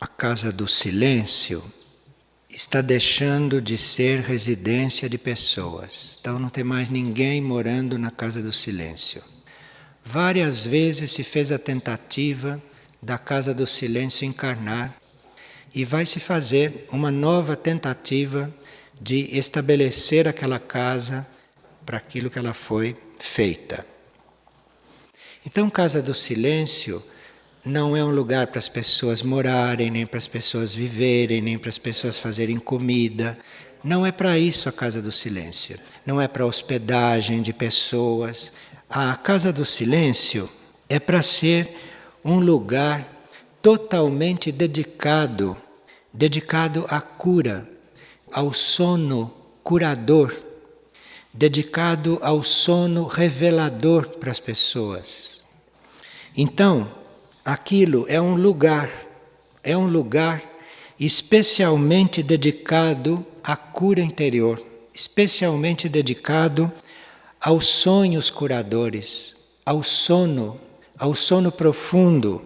A casa do silêncio está deixando de ser residência de pessoas. Então não tem mais ninguém morando na casa do silêncio. Várias vezes se fez a tentativa da casa do silêncio encarnar e vai se fazer uma nova tentativa de estabelecer aquela casa para aquilo que ela foi feita. Então, casa do silêncio não é um lugar para as pessoas morarem, nem para as pessoas viverem, nem para as pessoas fazerem comida. Não é para isso a casa do silêncio. Não é para hospedagem de pessoas. A casa do silêncio é para ser um lugar totalmente dedicado à cura, ao sono curador, dedicado ao sono revelador para as pessoas. Então, aquilo é um lugar especialmente dedicado à cura interior, especialmente dedicado aos sonhos curadores, ao sono profundo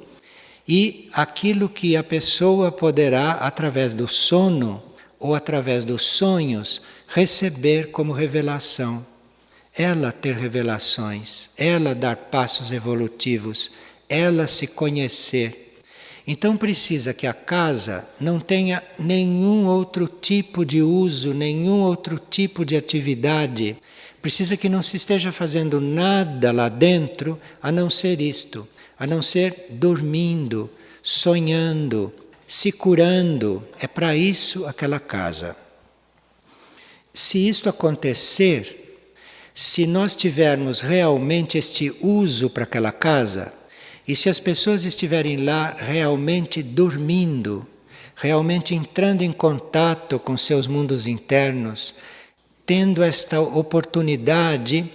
e aquilo que a pessoa poderá, através do sono ou através dos sonhos, receber como revelação. Ela ter revelações, ela dar passos evolutivos, ela se conhecer. Então precisa que a casa não tenha nenhum outro tipo de uso, nenhum outro tipo de atividade. Precisa que não se esteja fazendo nada lá dentro a não ser isto, a não ser dormindo, sonhando, se curando. É para isso aquela casa. Se isto acontecer, se nós tivermos realmente este uso para aquela casa, e se as pessoas estiverem lá realmente dormindo, realmente entrando em contato com seus mundos internos, tendo esta oportunidade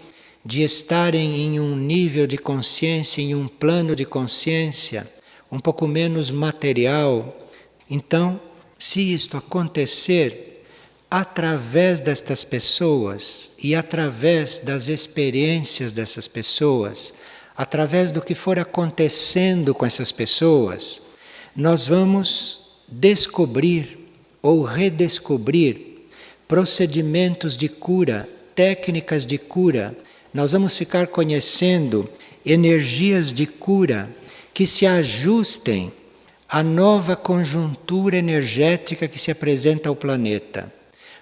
de estarem em um nível de consciência, em um plano de consciência, um pouco menos material. Então, se isto acontecer, através destas pessoas e através das experiências dessas pessoas, através do que for acontecendo com essas pessoas, nós vamos descobrir ou redescobrir procedimentos de cura, técnicas de cura. Nós vamos ficar conhecendo energias de cura que se ajustem à nova conjuntura energética que se apresenta ao planeta.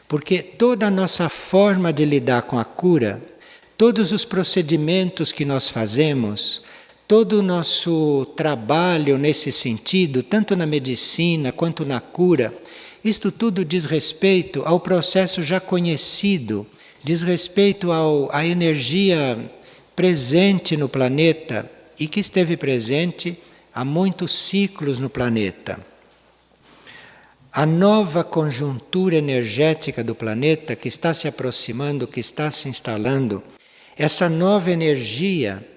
Porque toda a nossa forma de lidar com a cura, todos os procedimentos que nós fazemos, todo o nosso trabalho nesse sentido, tanto na medicina quanto na cura, isto tudo diz respeito ao processo já conhecido, diz respeito à energia presente no planeta e que esteve presente há muitos ciclos no planeta. A nova conjuntura energética do planeta que está se aproximando, que está se instalando, essa nova energia,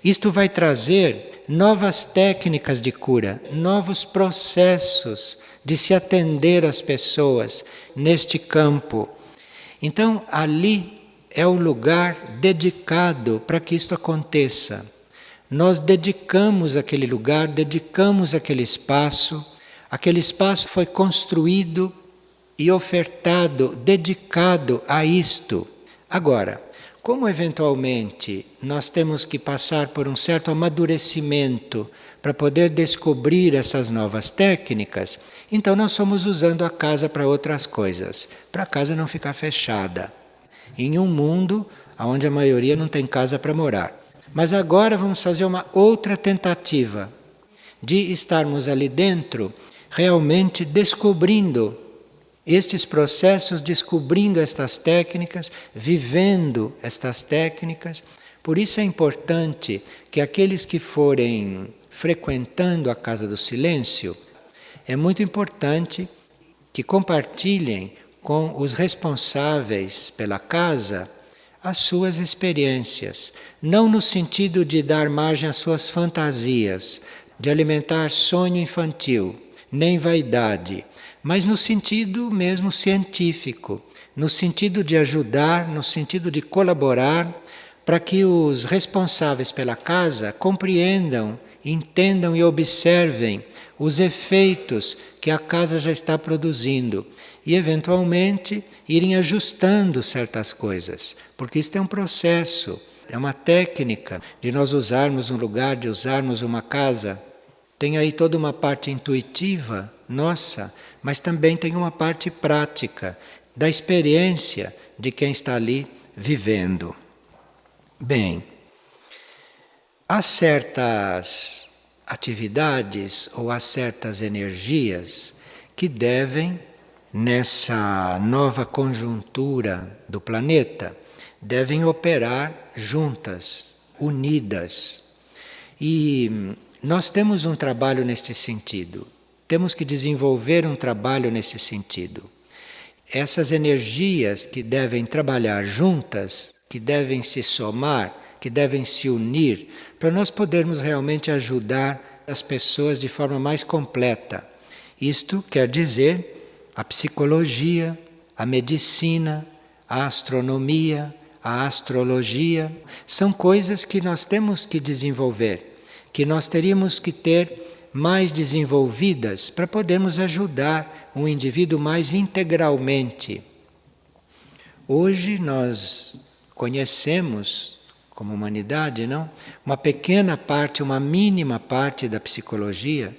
isto vai trazer novas técnicas de cura, novos processos de se atender às pessoas neste campo. Então, ali é o lugar dedicado para que isto aconteça. Nós dedicamos aquele lugar, dedicamos aquele espaço foi construído e ofertado, dedicado a isto. Agora, como eventualmente nós temos que passar por um certo amadurecimento para poder descobrir essas novas técnicas, então nós fomos usando a casa para outras coisas, para a casa não ficar fechada, em um mundo onde a maioria não tem casa para morar. Mas agora vamos fazer uma outra tentativa de estarmos ali dentro realmente descobrindo estes processos, descobrindo estas técnicas, vivendo estas técnicas. Por isso é importante que aqueles que forem frequentando a Casa do Silêncio, é muito importante que compartilhem com os responsáveis pela casa as suas experiências, não no sentido de dar margem às suas fantasias, de alimentar sonho infantil, nem vaidade, mas no sentido mesmo científico, no sentido de ajudar, no sentido de colaborar, para que os responsáveis pela casa compreendam entendam e observem os efeitos que a casa já está produzindo e, eventualmente, irem ajustando certas coisas, porque isto é um processo, é uma técnica de nós usarmos um lugar, de usarmos uma casa. Tem aí toda uma parte intuitiva nossa, mas também tem uma parte prática, da experiência de quem está ali vivendo. Bem, há certas atividades ou há certas energias que devem, nessa nova conjuntura do planeta, devem operar juntas, unidas. E nós temos um trabalho nesse sentido. Temos que desenvolver um trabalho nesse sentido. Essas energias que devem trabalhar juntas, que devem se somar, que devem se unir, para nós podermos realmente ajudar as pessoas de forma mais completa. Isto quer dizer a psicologia, a medicina, a astronomia, a astrologia, são coisas que nós temos que desenvolver, que nós teríamos que ter mais desenvolvidas para podermos ajudar um indivíduo mais integralmente. Hoje nós conhecemos, como humanidade, não? Uma pequena parte, uma mínima parte da psicologia,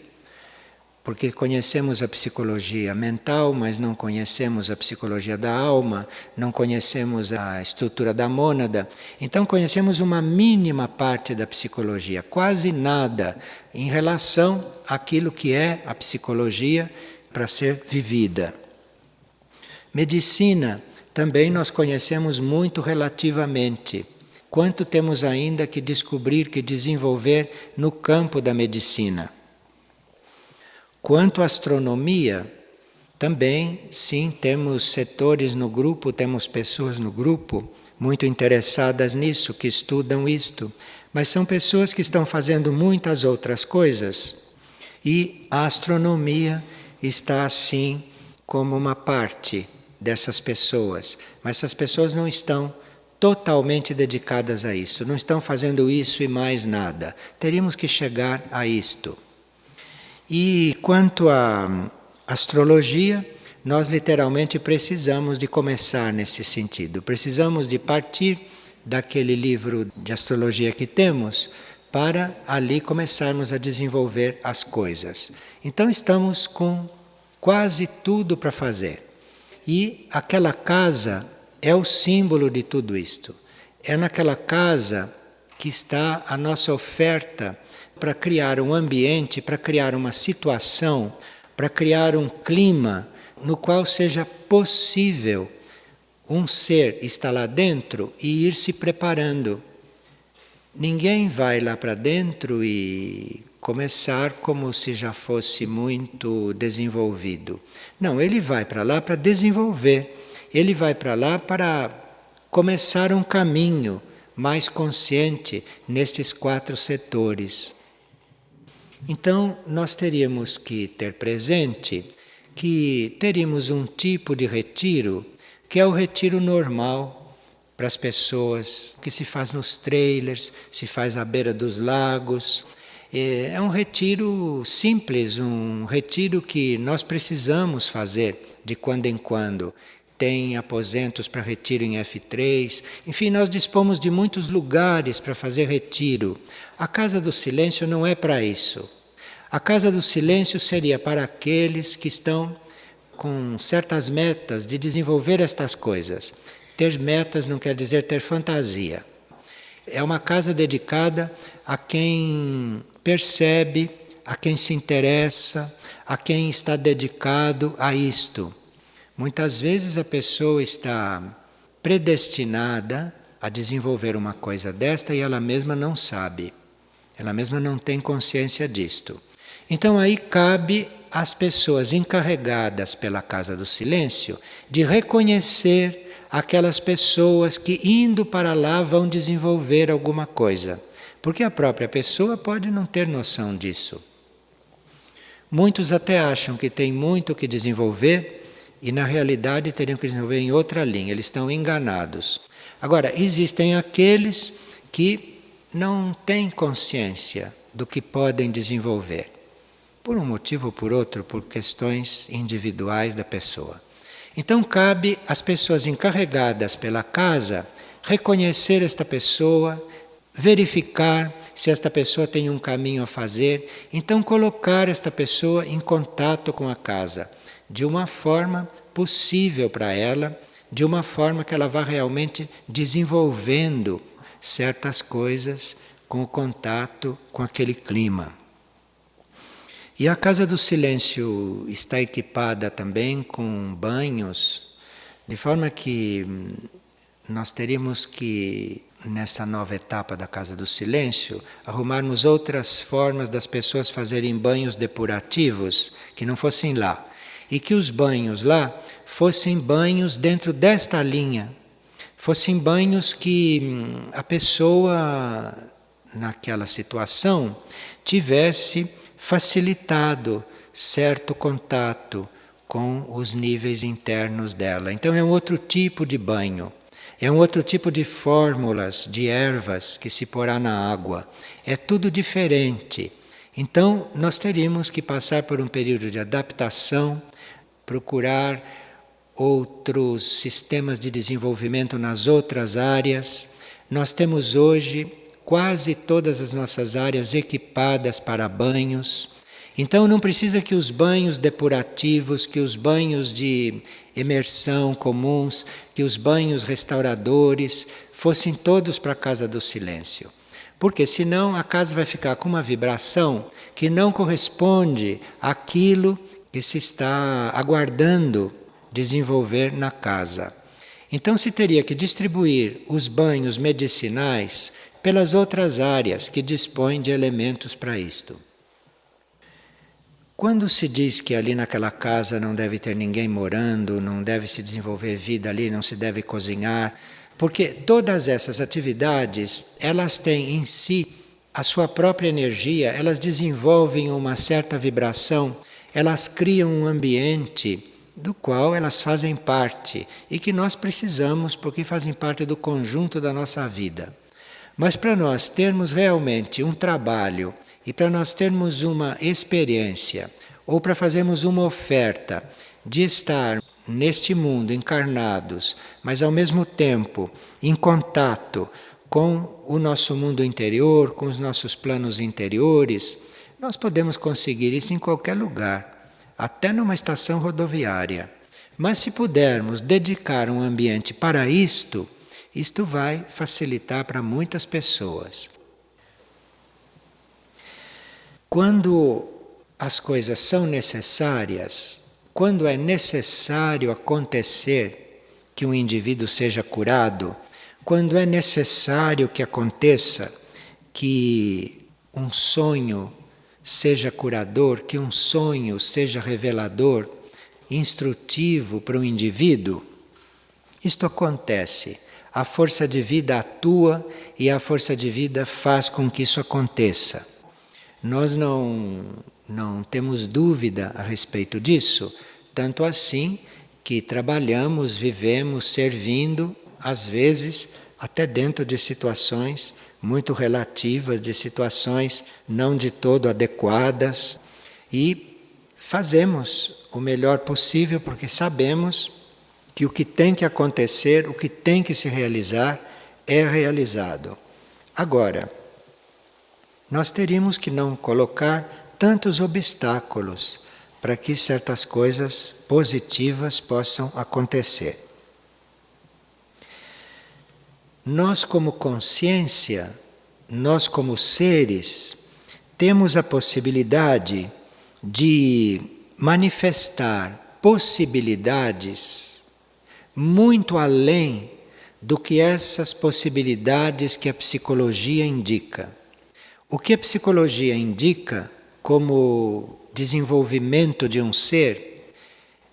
porque conhecemos a psicologia mental, mas não conhecemos a psicologia da alma, não conhecemos a estrutura da mônada. Então conhecemos uma mínima parte da psicologia, quase nada em relação àquilo que é a psicologia para ser vivida. Medicina, também nós conhecemos muito relativamente. Quanto temos ainda que descobrir, que desenvolver no campo da medicina. Quanto à astronomia, também, sim, temos setores no grupo, temos pessoas no grupo muito interessadas nisso, que estudam isto, mas são pessoas que estão fazendo muitas outras coisas e a astronomia está assim como uma parte dessas pessoas, mas essas pessoas não estão totalmente dedicadas a isso, não estão fazendo isso e mais nada. Teríamos que chegar a isto. E quanto à astrologia, nós literalmente precisamos de começar nesse sentido. Precisamos de partir daquele livro de astrologia que temos para ali começarmos a desenvolver as coisas. Então estamos com quase tudo para fazer. E aquela casa é o símbolo de tudo isto. É naquela casa que está a nossa oferta para criar um ambiente, para criar uma situação, para criar um clima no qual seja possível um ser estar lá dentro e ir se preparando. Ninguém vai lá para dentro e começar como se já fosse muito desenvolvido. Não, ele vai para lá para desenvolver. Ele vai para lá para começar um caminho mais consciente nestes 4 setores. Então, nós teríamos que ter presente que teríamos um tipo de retiro que é o retiro normal para as pessoas, que se faz nos trailers, se faz à beira dos lagos. É um retiro simples, um retiro que nós precisamos fazer de quando em quando. Tem aposentos para retiro em F3, enfim, nós dispomos de muitos lugares para fazer retiro. A Casa do Silêncio não é para isso. A Casa do Silêncio seria para aqueles que estão com certas metas de desenvolver estas coisas. Ter metas não quer dizer ter fantasia. É uma casa dedicada a quem percebe, a quem se interessa, a quem está dedicado a isto. Muitas vezes a pessoa está predestinada a desenvolver uma coisa desta e ela mesma não sabe. Ela mesma não tem consciência disto. Então aí cabe às pessoas encarregadas pela Casa do Silêncio de reconhecer aquelas pessoas que indo para lá vão desenvolver alguma coisa. Porque a própria pessoa pode não ter noção disso. Muitos até acham que tem muito que desenvolver e na realidade teriam que desenvolver em outra linha, eles estão enganados. Agora, existem aqueles que não têm consciência do que podem desenvolver. Por um motivo ou por outro, por questões individuais da pessoa. Então cabe às pessoas encarregadas pela casa reconhecer esta pessoa, verificar se esta pessoa tem um caminho a fazer, então colocar esta pessoa em contato com a casa, de uma forma possível para ela, de uma forma que ela vá realmente desenvolvendo certas coisas com o contato com aquele clima. E a Casa do Silêncio está equipada também com banhos, de forma que nós teríamos que, nessa nova etapa da Casa do Silêncio, arrumarmos outras formas das pessoas fazerem banhos depurativos que não fossem lá. E que os banhos lá fossem banhos dentro desta linha. Fossem banhos que a pessoa, naquela situação, tivesse facilitado certo contato com os níveis internos dela. Então é um outro tipo de banho, é um outro tipo de fórmulas de ervas que se porá na água. É tudo diferente. Então nós teríamos que passar por um período de adaptação, procurar outros sistemas de desenvolvimento nas outras áreas. Nós temos hoje quase todas as nossas áreas equipadas para banhos. Então não precisa que os banhos depurativos, que os banhos de imersão comuns, que os banhos restauradores fossem todos para a Casa do Silêncio. Porque senão a casa vai ficar com uma vibração que não corresponde àquilo que se está aguardando desenvolver na casa. Então se teria que distribuir os banhos medicinais pelas outras áreas que dispõem de elementos para isto. Quando se diz que ali naquela casa não deve ter ninguém morando, não deve se desenvolver vida ali, não se deve cozinhar, porque todas essas atividades, elas têm em si a sua própria energia, elas desenvolvem uma certa vibração, elas criam um ambiente do qual elas fazem parte e que nós precisamos porque fazem parte do conjunto da nossa vida. Mas para nós termos realmente um trabalho e para nós termos uma experiência ou para fazermos uma oferta de estar neste mundo encarnados, mas ao mesmo tempo em contato com o nosso mundo interior, com os nossos planos interiores, nós podemos conseguir isso em qualquer lugar, até numa estação rodoviária. Mas se pudermos dedicar um ambiente para isto vai facilitar para muitas pessoas. Quando as coisas são necessárias, quando é necessário acontecer que um indivíduo seja curado, quando é necessário que aconteça que um sonho seja curador, que um sonho seja revelador, instrutivo para o indivíduo, isto acontece. A força de vida atua e a força de vida faz com que isso aconteça. Nós não temos dúvida a respeito disso, tanto assim que trabalhamos, vivemos, servindo, às vezes até dentro de situações muito relativas, de situações não de todo adequadas, e fazemos o melhor possível porque sabemos que o que tem que acontecer, o que tem que se realizar, é realizado. Agora, nós teríamos que não colocar tantos obstáculos para que certas coisas positivas possam acontecer. Nós, como consciência, nós, como seres, temos a possibilidade de manifestar possibilidades muito além do que essas possibilidades que a psicologia indica. O que a psicologia indica como desenvolvimento de um ser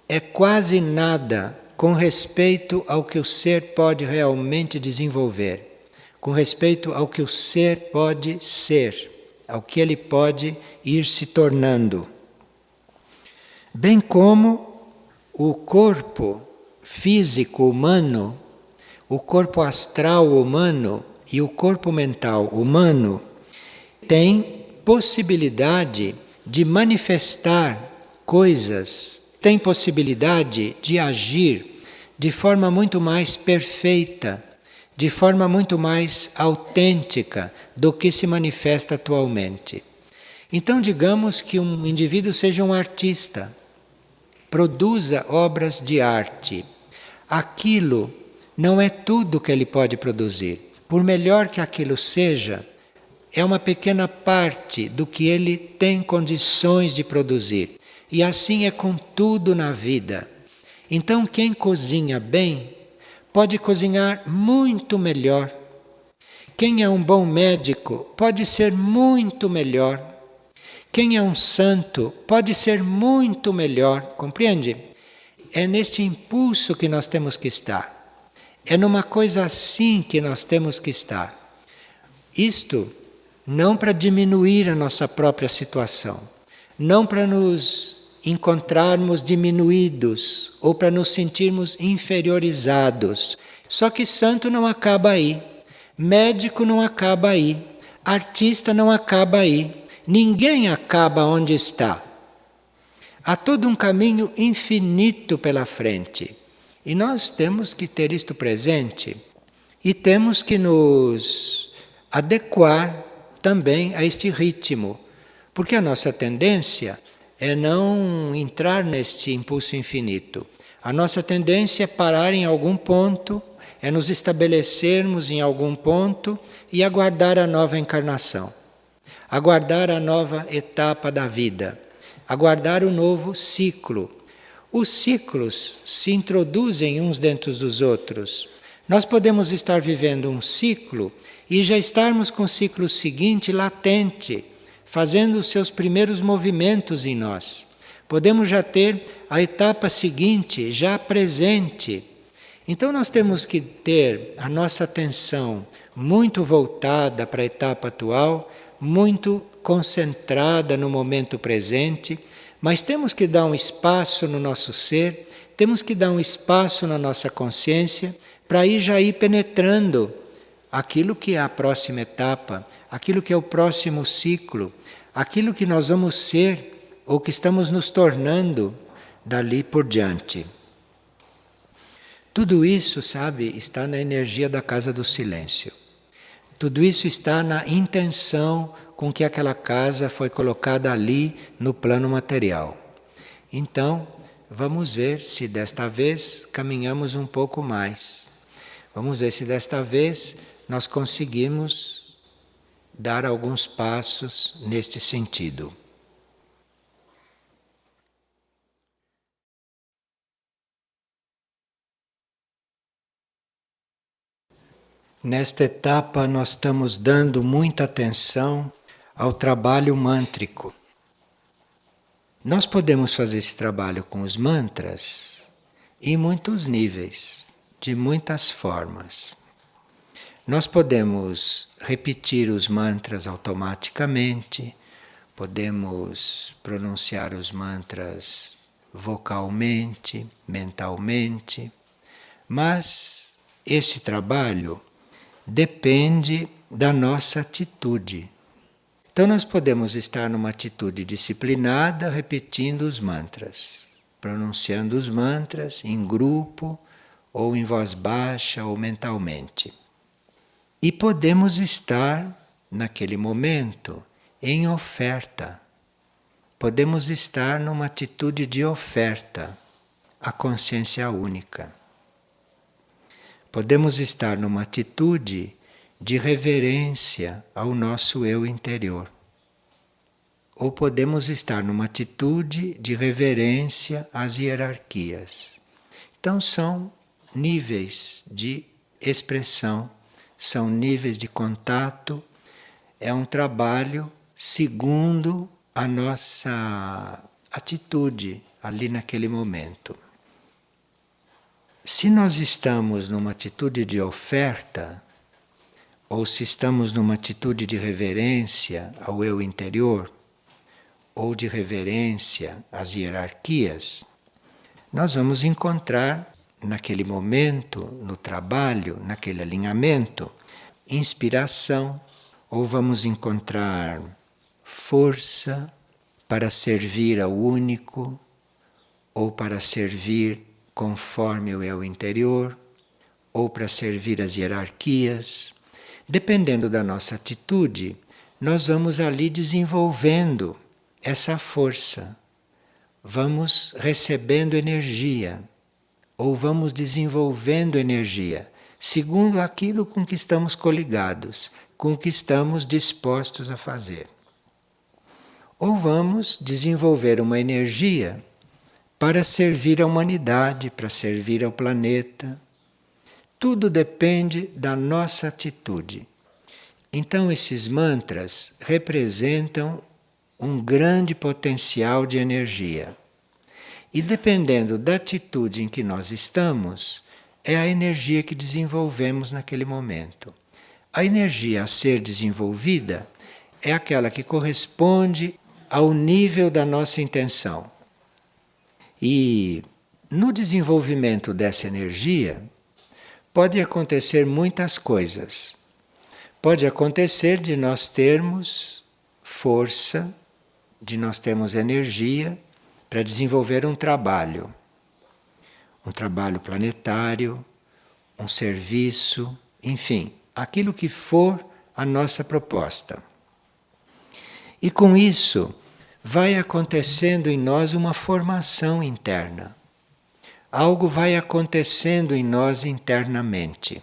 é quase nada com respeito ao que o ser pode realmente desenvolver, com respeito ao que o ser pode ser, ao que ele pode ir se tornando. Bem como o corpo físico humano, o corpo astral humano e o corpo mental humano têm possibilidade de manifestar coisas, tem possibilidade de agir de forma muito mais perfeita, de forma muito mais autêntica do que se manifesta atualmente. Então, digamos que um indivíduo seja um artista, produza obras de arte. Aquilo não é tudo que ele pode produzir. Por melhor que aquilo seja, é uma pequena parte do que ele tem condições de produzir. E assim é com tudo na vida. Então, quem cozinha bem pode cozinhar muito melhor. Quem é um bom médico pode ser muito melhor. Quem é um santo pode ser muito melhor, compreende? É neste impulso que nós temos que estar. É numa coisa assim que nós temos que estar. Isto não para diminuir a nossa própria situação, não para nos encontrarmos diminuídos ou para nos sentirmos inferiorizados. Só que santo não acaba aí, médico não acaba aí, artista não acaba aí, ninguém acaba onde está. Há todo um caminho infinito pela frente. E nós temos que ter isto presente e temos que nos adequar também a este ritmo, porque a nossa tendência é não entrar neste impulso infinito. A nossa tendência é parar em algum ponto, é nos estabelecermos em algum ponto e aguardar a nova encarnação, aguardar a nova etapa da vida, aguardar o novo ciclo. Os ciclos se introduzem uns dentro dos outros. Nós podemos estar vivendo um ciclo e já estarmos com o ciclo seguinte latente, fazendo os seus primeiros movimentos em nós. Podemos já ter a etapa seguinte já presente. Então nós temos que ter a nossa atenção muito voltada para a etapa atual, muito concentrada no momento presente, mas temos que dar um espaço no nosso ser, temos que dar um espaço na nossa consciência para já ir penetrando aquilo que é a próxima etapa, aquilo que é o próximo ciclo, aquilo que nós vamos ser ou que estamos nos tornando dali por diante. Tudo isso, sabe, está na energia da casa do silêncio. Tudo isso está na intenção com que aquela casa foi colocada ali no plano material. Então, vamos ver se desta vez caminhamos um pouco mais. Vamos ver se desta vez nós conseguimos dar alguns passos neste sentido. Nesta etapa, nós estamos dando muita atenção ao trabalho mântrico. Nós podemos fazer esse trabalho com os mantras em muitos níveis, de muitas formas. Nós podemos repetir os mantras automaticamente, podemos pronunciar os mantras vocalmente, mentalmente, mas esse trabalho depende da nossa atitude. Então nós podemos estar numa atitude disciplinada, repetindo os mantras, pronunciando os mantras em grupo, ou em voz baixa, ou mentalmente. E podemos estar, naquele momento, em oferta. Podemos estar numa atitude de oferta à consciência única. Podemos estar numa atitude de reverência ao nosso eu interior. Ou podemos estar numa atitude de reverência às hierarquias. Então são níveis de expressão, são níveis de contato, é um trabalho segundo a nossa atitude ali naquele momento. Se nós estamos numa atitude de oferta, ou se estamos numa atitude de reverência ao eu interior, ou de reverência às hierarquias, nós vamos encontrar naquele momento, no trabalho, naquele alinhamento, inspiração, ou vamos encontrar força para servir ao único ou para servir conforme o eu interior, ou para servir as hierarquias. Dependendo da nossa atitude, nós vamos ali desenvolvendo essa força. Vamos recebendo energia, ou vamos desenvolvendo energia, segundo aquilo com que estamos coligados, com o que estamos dispostos a fazer. Ou vamos desenvolver uma energia para servir à humanidade, para servir ao planeta. Tudo depende da nossa atitude. Então, esses mantras representam um grande potencial de energia. E dependendo da atitude em que nós estamos, é a energia que desenvolvemos naquele momento. A energia a ser desenvolvida é aquela que corresponde ao nível da nossa intenção. E no desenvolvimento dessa energia, pode acontecer muitas coisas. Pode acontecer de nós termos força, de nós termos energia para desenvolver um trabalho planetário, um serviço, enfim, aquilo que for a nossa proposta. E com isso, vai acontecendo em nós uma formação interna. Algo vai acontecendo em nós internamente.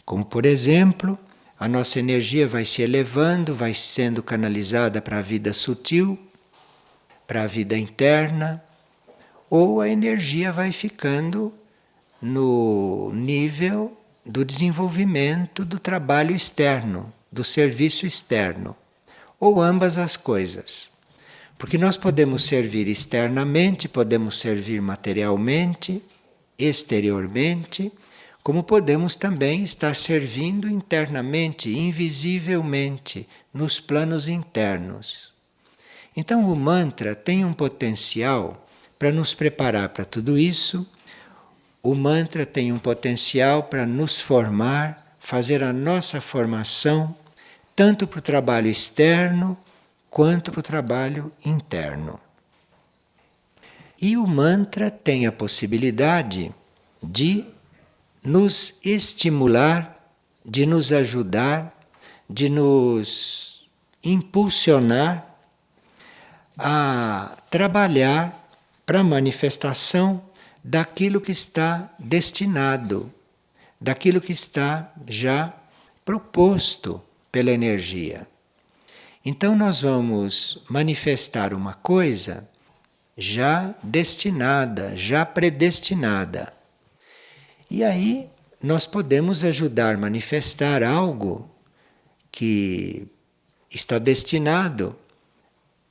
Como, por exemplo, a nossa energia vai se elevando, vai sendo canalizada para a vida sutil, para a vida interna, ou a energia vai ficando no nível do desenvolvimento do trabalho externo, do serviço externo, ou ambas as coisas. Porque nós podemos servir externamente, podemos servir materialmente, exteriormente, como podemos também estar servindo internamente, invisivelmente, nos planos internos. Então o mantra tem um potencial para nos preparar para tudo isso. O mantra tem um potencial para nos formar, fazer a nossa formação, tanto para o trabalho externo, quanto para o trabalho interno. E o mantra tem a possibilidade de nos estimular, de nos ajudar, de nos impulsionar a trabalhar para a manifestação daquilo que está destinado, daquilo que está já proposto pela energia. Então nós vamos manifestar uma coisa já destinada, já predestinada. E aí nós podemos ajudar a manifestar algo que está destinado,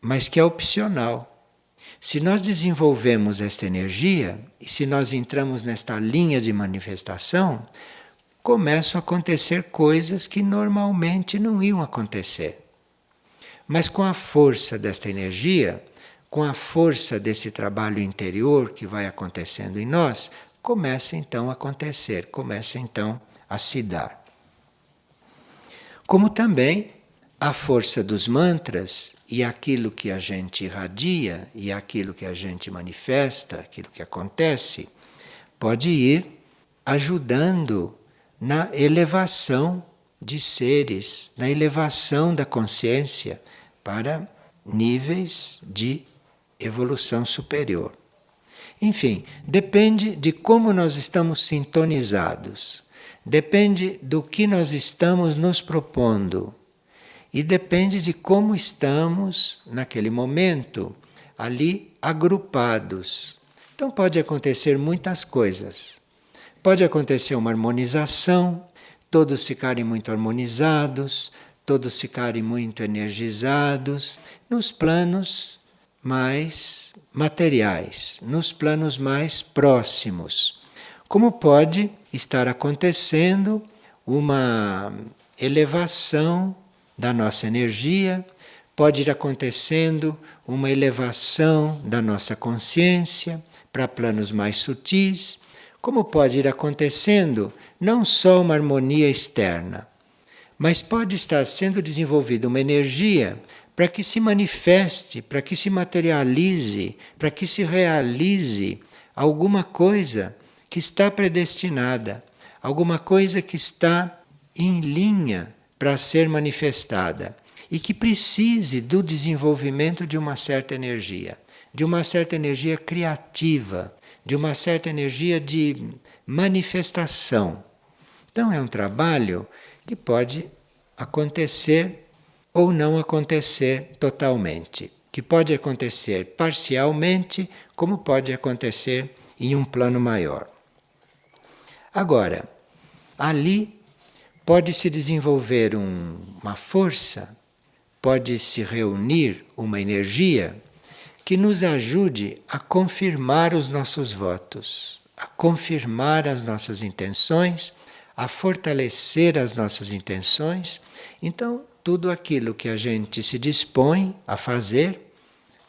mas que é opcional. Se nós desenvolvemos esta energia, e se nós entramos nesta linha de manifestação, começam a acontecer coisas que normalmente não iam acontecer. Mas com a força desta energia, com a força desse trabalho interior que vai acontecendo em nós, começa então a acontecer, começa então a se dar. Como também a força dos mantras e aquilo que a gente irradia e aquilo que a gente manifesta, aquilo que acontece, pode ir ajudando na elevação de seres, na elevação da consciência para níveis de evolução superior. Enfim, depende de como nós estamos sintonizados, depende do que nós estamos nos propondo e depende de como estamos naquele momento ali agrupados. Então pode acontecer muitas coisas. Pode acontecer uma harmonização, todos ficarem muito harmonizados, todos ficarem muito energizados nos planos mais materiais, nos planos mais próximos. Como pode estar acontecendo uma elevação da nossa energia, pode ir acontecendo uma elevação da nossa consciência para planos mais sutis, como pode ir acontecendo não só uma harmonia externa, mas pode estar sendo desenvolvida uma energia para que se manifeste, para que se materialize, para que se realize alguma coisa que está predestinada, alguma coisa que está em linha para ser manifestada e que precise do desenvolvimento de uma certa energia, de uma certa energia criativa, de uma certa energia de manifestação. Então é um trabalho que pode acontecer ou não acontecer totalmente, que pode acontecer parcialmente, como pode acontecer em um plano maior. Agora, ali pode se desenvolver uma força, pode se reunir uma energia que nos ajude a confirmar os nossos votos, a confirmar as nossas intenções, a fortalecer as nossas intenções. Então, tudo aquilo que a gente se dispõe a fazer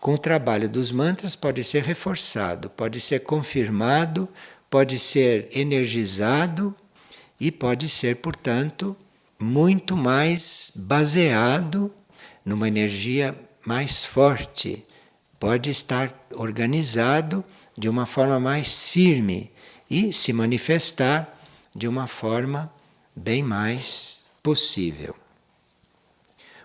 com o trabalho dos mantras pode ser reforçado, pode ser confirmado, pode ser energizado e pode ser, portanto, muito mais baseado numa energia mais forte. Pode estar organizado de uma forma mais firme e se manifestar de uma forma bem mais possível.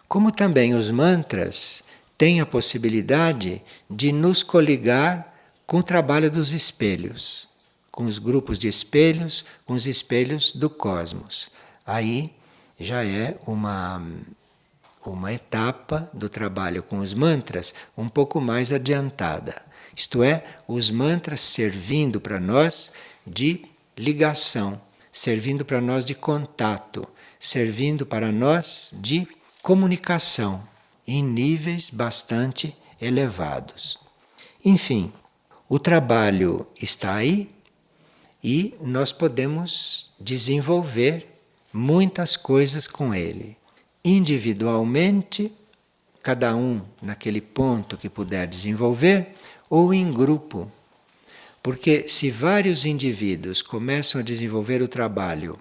Como também os mantras têm a possibilidade de nos coligar com o trabalho dos espelhos, com os grupos de espelhos, com os espelhos do cosmos. Aí já é uma etapa do trabalho com os mantras um pouco mais adiantada. Isto é, os mantras servindo para nós de ligação, servindo para nós de contato, servindo para nós de comunicação em níveis bastante elevados. Enfim, o trabalho está aí e nós podemos desenvolver muitas coisas com ele. Individualmente, cada um naquele ponto que puder desenvolver, ou em grupo. Porque se vários indivíduos começam a desenvolver o trabalho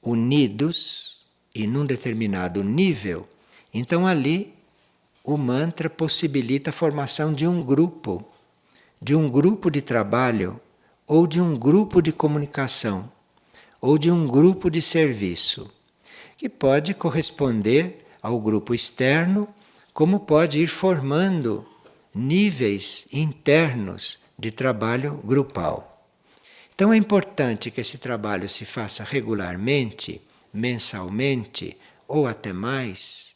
unidos e num determinado nível, então ali o mantra possibilita a formação de um grupo de trabalho, ou de um grupo de comunicação, ou de um grupo de serviço, que pode corresponder ao grupo externo, como pode ir formando níveis internos de trabalho grupal. Então é importante que esse trabalho se faça regularmente, mensalmente, ou até mais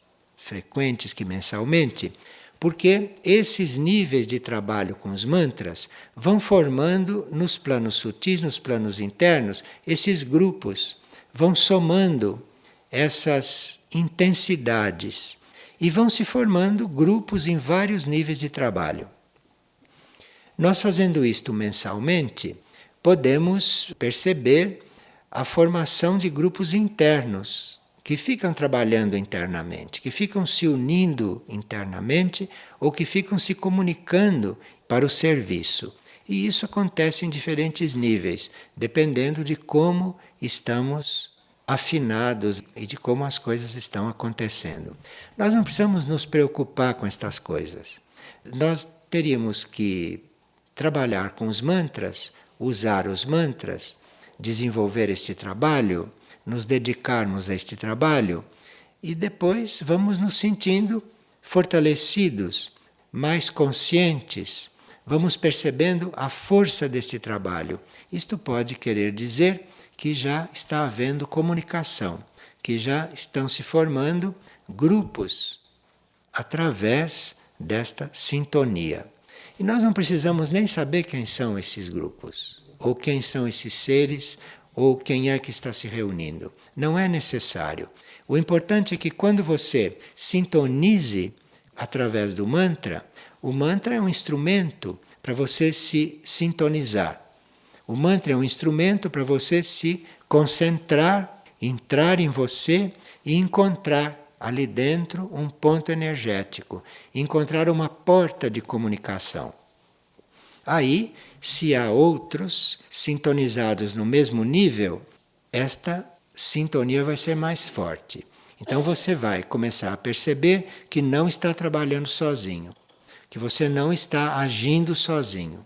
frequentes que mensalmente, porque esses níveis de trabalho com os mantras vão formando nos planos sutis, nos planos internos, esses grupos, vão somando essas intensidades e vão se formando grupos em vários níveis de trabalho. Nós fazendo isto mensalmente, podemos perceber a formação de grupos internos que ficam trabalhando internamente, que ficam se unindo internamente ou que ficam se comunicando para o serviço. E isso acontece em diferentes níveis, dependendo de como estamos afinados e de como as coisas estão acontecendo. Nós não precisamos nos preocupar com estas coisas. Nós teríamos que trabalhar com os mantras, usar os mantras, desenvolver este trabalho, nos dedicarmos a este trabalho e depois vamos nos sentindo fortalecidos, mais conscientes, vamos percebendo a força deste trabalho. Isto pode querer dizer que já está havendo comunicação, que já estão se formando grupos através desta sintonia. E nós não precisamos nem saber quem são esses grupos, ou quem são esses seres, ou quem é que está se reunindo. Não é necessário. O importante é que quando você sintonize através do mantra, o mantra é um instrumento para você se sintonizar. O mantra é um instrumento para você se concentrar, entrar em você e encontrar ali dentro um ponto energético, encontrar uma porta de comunicação. Aí, se há outros sintonizados no mesmo nível, esta sintonia vai ser mais forte. Então você vai começar a perceber que não está trabalhando sozinho, que você não está agindo sozinho,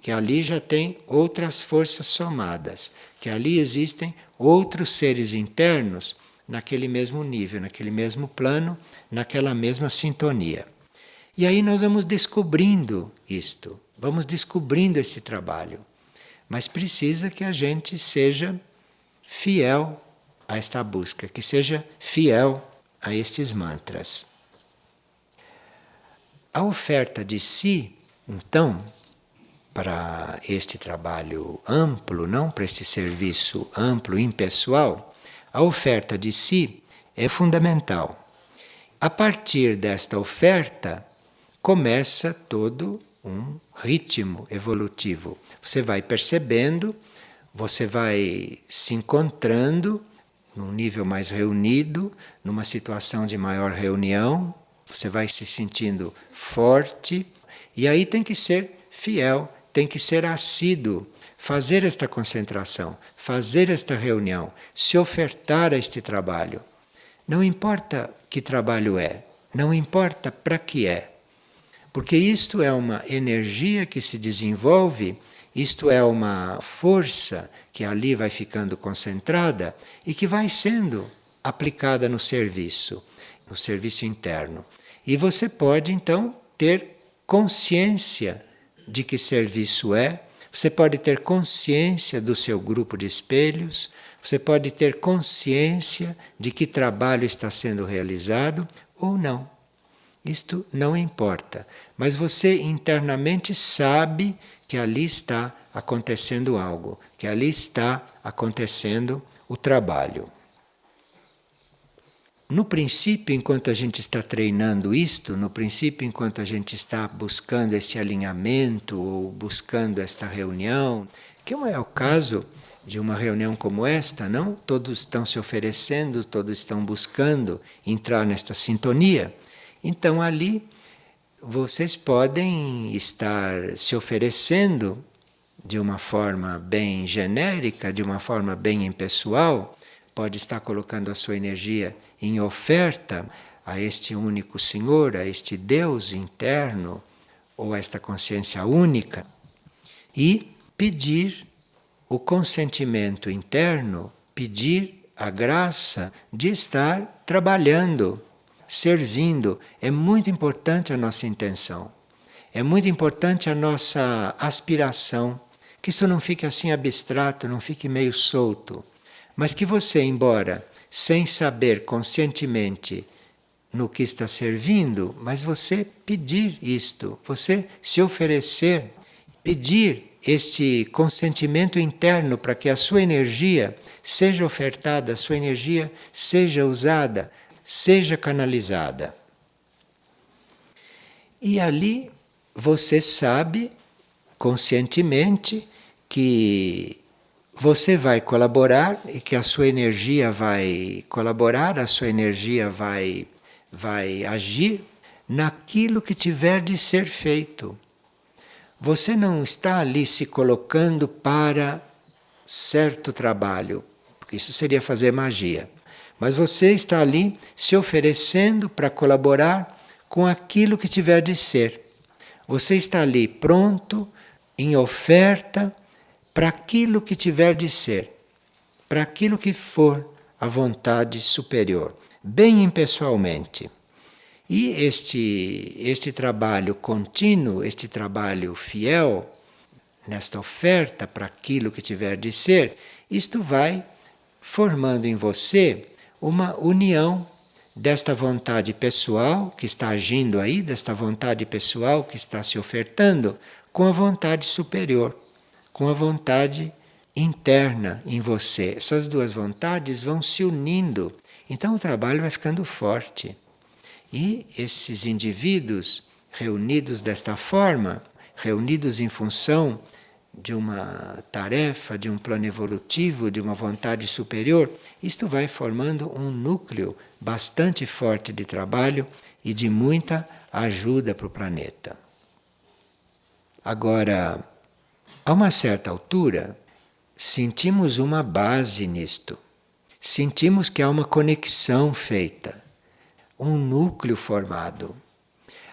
que ali já tem outras forças somadas, que ali existem outros seres internos naquele mesmo nível, naquele mesmo plano, naquela mesma sintonia. E aí nós vamos descobrindo isto, vamos descobrindo esse trabalho. Mas precisa que a gente seja fiel a esta busca, que seja fiel a estes mantras. A oferta de si, então, para este trabalho amplo, não para este serviço amplo, impessoal, a oferta de si é fundamental. A partir desta oferta, começa todo um ritmo evolutivo. Você vai percebendo, você vai se encontrando num nível mais reunido, numa situação de maior reunião, você vai se sentindo forte, e aí tem que ser fiel, tem que ser assíduo, fazer esta concentração, fazer esta reunião, se ofertar a este trabalho. Não importa que trabalho é, não importa para que é, porque isto é uma energia que se desenvolve, isto é uma força que ali vai ficando concentrada e que vai sendo aplicada no serviço interno. E você pode então ter consciência de que serviço é, você pode ter consciência do seu grupo de espelhos, você pode ter consciência de que trabalho está sendo realizado ou não. Isto não importa, mas você internamente sabe que ali está acontecendo algo, que ali está acontecendo o trabalho. No princípio, enquanto a gente está treinando isto, no princípio, enquanto a gente está buscando esse alinhamento ou buscando esta reunião, que não é o caso de uma reunião como esta, não? Todos estão se oferecendo, todos estão buscando entrar nesta sintonia. Então ali vocês podem estar se oferecendo de uma forma bem genérica, de uma forma bem impessoal, pode estar colocando a sua energia em oferta a este único Senhor, a este Deus interno, ou a esta consciência única, e pedir o consentimento interno, pedir a graça de estar trabalhando, servindo. É muito importante a nossa intenção, é muito importante a nossa aspiração, que isso não fique assim abstrato, não fique meio solto, mas que você, embora sem saber conscientemente no que está servindo, mas você pedir isto, você se oferecer, pedir este consentimento interno para que a sua energia seja ofertada, a sua energia seja usada, seja canalizada. E ali você sabe conscientemente que você vai colaborar e que a sua energia vai colaborar, a sua energia vai agir naquilo que tiver de ser feito. Você não está ali se colocando para certo trabalho, porque isso seria fazer magia. Mas você está ali se oferecendo para colaborar com aquilo que tiver de ser. Você está ali pronto, em oferta, para aquilo que tiver de ser, para aquilo que for a vontade superior, bem impessoalmente. E este trabalho contínuo, este trabalho fiel, nesta oferta para aquilo que tiver de ser, isto vai formando em você uma união desta vontade pessoal que está agindo aí, desta vontade pessoal que está se ofertando, com a vontade superior, com a vontade interna em você. Essas duas vontades vão se unindo, então o trabalho vai ficando forte. E esses indivíduos reunidos desta forma, reunidos em função de uma tarefa, de um plano evolutivo, de uma vontade superior, isto vai formando um núcleo bastante forte de trabalho e de muita ajuda para o planeta. Agora, a uma certa altura, sentimos uma base nisto. sentimos que há uma conexão feita, um núcleo formado.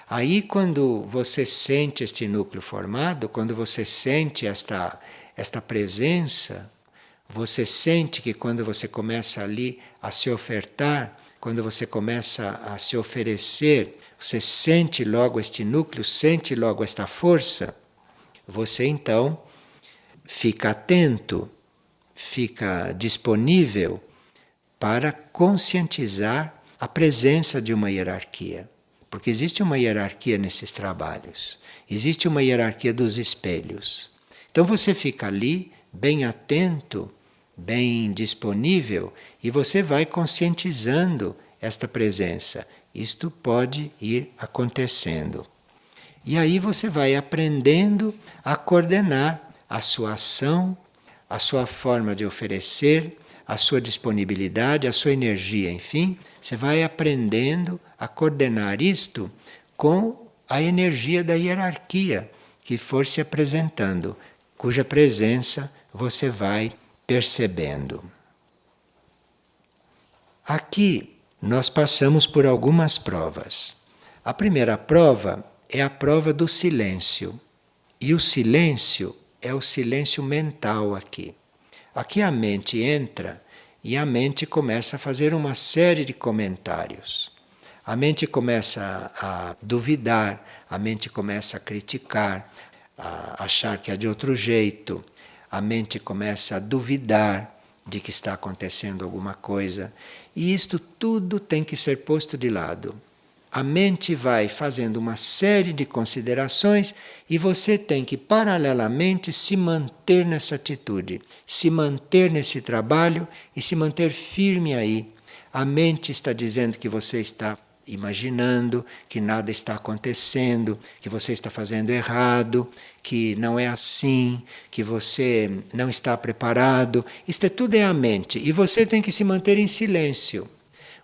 Aí, quando você sente este núcleo formado, quando você sente esta presença, você sente que quando você começa ali a se ofertar, quando você começa a se oferecer, você sente logo este núcleo, sente logo esta força, você então fica atento, fica disponível para conscientizar a presença de uma hierarquia. Porque existe uma hierarquia nesses trabalhos, existe uma hierarquia dos espelhos. Então você fica ali, bem atento, bem disponível, e você vai conscientizando esta presença. Isto pode ir acontecendo. E aí você vai aprendendo a coordenar a sua ação, a sua forma de oferecer, a sua disponibilidade, a sua energia, enfim, você vai aprendendo a coordenar isto com a energia da hierarquia que for se apresentando, cuja presença você vai percebendo. Aqui nós passamos por algumas provas. A primeira prova é a prova do silêncio. E o silêncio é o silêncio mental aqui. Aqui a mente entra e a mente começa a fazer uma série de comentários. A mente começa a duvidar, a mente começa a criticar, a achar que é de outro jeito. A mente começa a duvidar de que está acontecendo alguma coisa. E isto tudo tem que ser posto de lado. A mente vai fazendo uma série de considerações e você tem que, paralelamente, se manter nessa atitude, se manter nesse trabalho e se manter firme aí. A mente está dizendo que você está imaginando, que nada está acontecendo, que você está fazendo errado, que não é assim, que você não está preparado. Isto tudo é a mente e você tem que se manter em silêncio.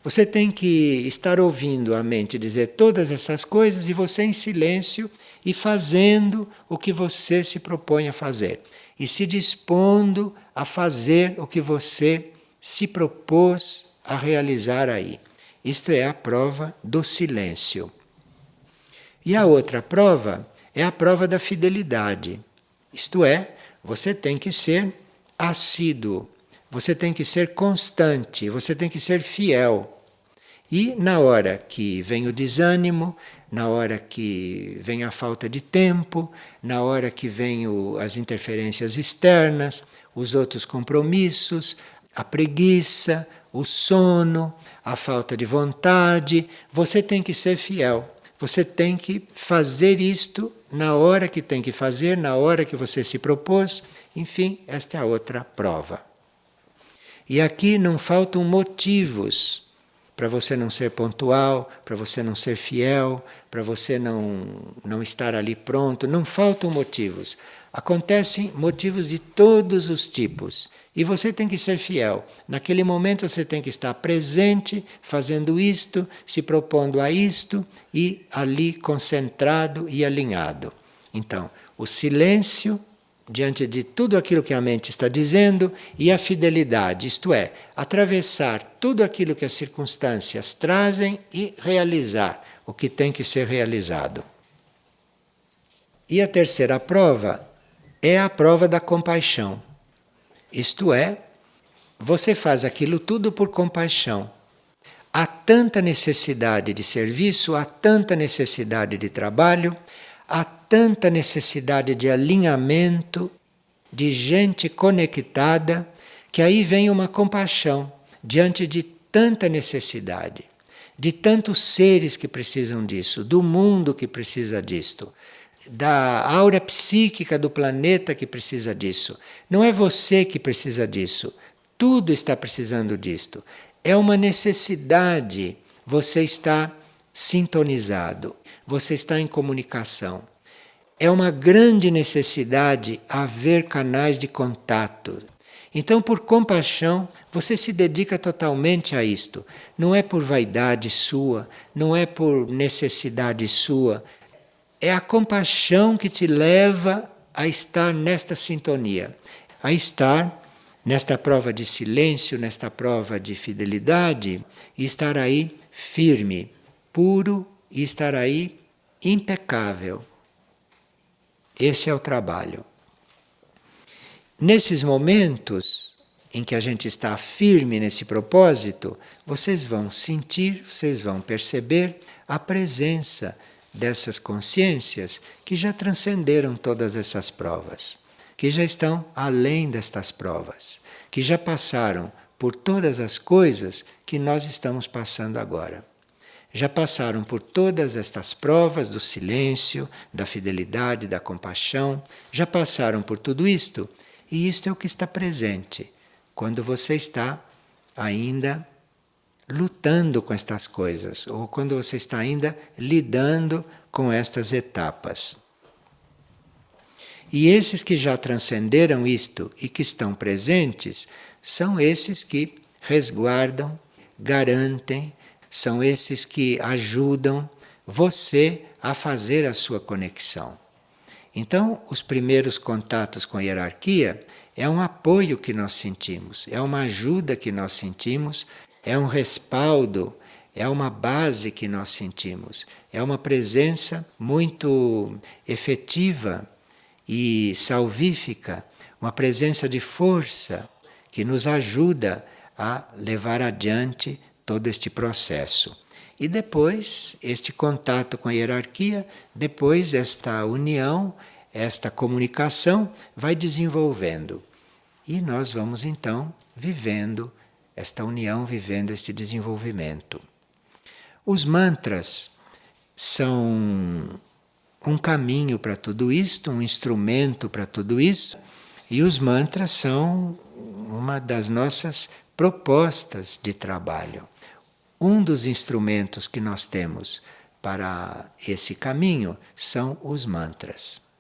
Você tem que estar ouvindo a mente dizer todas essas coisas e você em silêncio e fazendo o que você se propõe a fazer. E se dispondo a fazer o que você se propôs a realizar aí. Isto é a prova do silêncio. E a outra prova é a prova da fidelidade. Isto é, você tem que ser assíduo. Você tem que ser constante, você tem que ser fiel. E na hora que vem o desânimo, na hora que vem a falta de tempo, na hora que vem as interferências externas, os outros compromissos, a preguiça, o sono, a falta de vontade, você tem que ser fiel. Você tem que fazer isto na hora que tem que fazer, na hora que você se propôs. Enfim, esta é a outra prova. E aqui não faltam motivos para você não ser pontual, para você não ser fiel, para você não estar ali pronto. Não faltam motivos. Acontecem motivos de todos os tipos. E você tem que ser fiel. Naquele momento você tem que estar presente, fazendo isto, se propondo a isto e ali concentrado e alinhado. Então, o silêncio diante de tudo aquilo que a mente está dizendo e a fidelidade, isto é, atravessar tudo aquilo que as circunstâncias trazem e realizar o que tem que ser realizado. E a terceira prova é a prova da compaixão. Isto é, você faz aquilo tudo por compaixão. Há tanta necessidade de serviço, há tanta necessidade de trabalho, há tanta necessidade de alinhamento, de gente conectada, que aí vem uma compaixão diante de tanta necessidade, de tantos seres que precisam disso, do mundo que precisa disto, da aura psíquica do planeta que precisa disso. Não é você que precisa disso, tudo está precisando disto. É uma necessidade, você está sintonizado, você está em comunicação. É uma grande necessidade haver canais de contato. Então, por compaixão, você se dedica totalmente a isto. Não é por vaidade sua, não é por necessidade sua. É a compaixão que te leva a estar nesta sintonia, a estar nesta prova de silêncio, nesta prova de fidelidade, e estar aí firme, puro e estar aí impecável. Esse é o trabalho. Nesses momentos em que a gente está firme nesse propósito, vocês vão sentir, vocês vão perceber a presença dessas consciências que já transcenderam todas essas provas, que já estão além destas provas, que já passaram por todas as coisas que nós estamos passando agora. Já passaram por todas estas provas do silêncio, da fidelidade, da compaixão, já passaram por tudo isto, e isto é o que está presente quando você está ainda lutando com estas coisas, ou quando você está ainda lidando com estas etapas. E esses que já transcenderam isto e que estão presentes, são esses que resguardam, garantem, são esses que ajudam você a fazer a sua conexão. Então, os primeiros contatos com a hierarquia é um apoio que nós sentimos, é uma ajuda que nós sentimos, é um respaldo, é uma base que nós sentimos, é uma presença muito efetiva e salvífica, uma presença de força que nos ajuda a levar adiante todo este processo. E depois, este contato com a hierarquia, depois esta união, esta comunicação vai desenvolvendo. E nós vamos então vivendo esta união, vivendo este desenvolvimento. Os mantras são um caminho para tudo isto, um instrumento para tudo isso, e os mantras são uma das nossas propostas de trabalho. Um dos instrumentos que nós temos para esse caminho são os mantras.